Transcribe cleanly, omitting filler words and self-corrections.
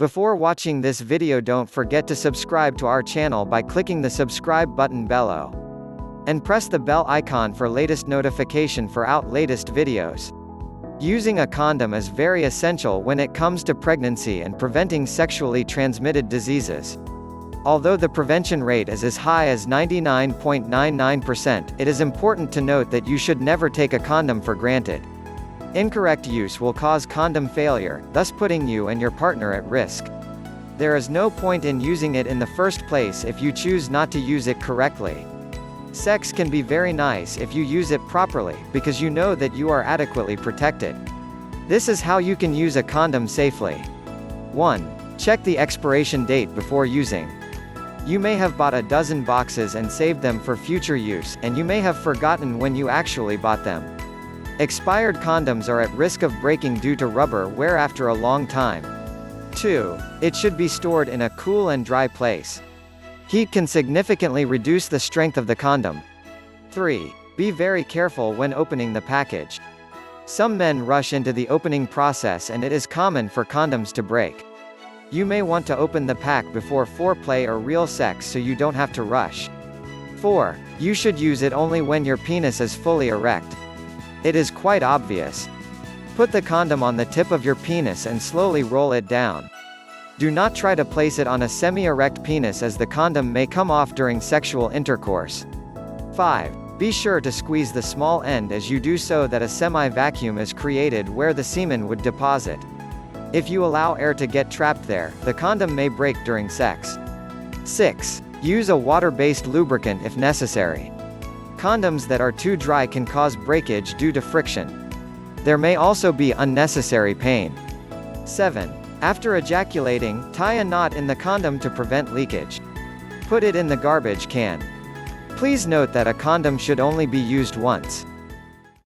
Before watching this video, don't forget to subscribe to our channel by clicking the subscribe button below. And press the bell icon for latest notification for our latest videos. Using a condom is very essential when it comes to pregnancy and preventing sexually transmitted diseases. Although the prevention rate is as high as 99.99%, it is important to note that you should never take a condom for granted. Incorrect use will cause condom failure, thus putting you and your partner at risk. There is no point in using it in the first place if you choose not to use it correctly. Sex can be very nice if you use it properly, because you know that you are adequately protected. This is how you can use a condom safely. 1. Check the expiration date before using. You may have bought a dozen boxes and saved them for future use, and you may have forgotten when you actually bought them. Expired condoms are at risk of breaking due to rubber wear after a long time. 2. It should be stored in a cool and dry place. Heat can significantly reduce the strength of the condom. 3. Be very careful when opening the package. Some men rush into the opening process and it is common for condoms to break. You may want to open the pack before foreplay or real sex so you don't have to rush. 4. You should use it only when your penis is fully erect. It is quite obvious. Put the condom on the tip of your penis and slowly roll it down. Do not try to place it on a semi-erect penis, as the condom may come off during sexual intercourse. 5. Be sure to squeeze the small end as you do so that a semi-vacuum is created where the semen would deposit. If you allow air to get trapped there, the condom may break during sex. 6. Use a water-based lubricant if necessary. Condoms that are too dry can cause breakage due to friction. There may also be unnecessary pain. 7. After ejaculating, tie a knot in the condom to prevent leakage. Put it in the garbage can. Please note that a condom should only be used once.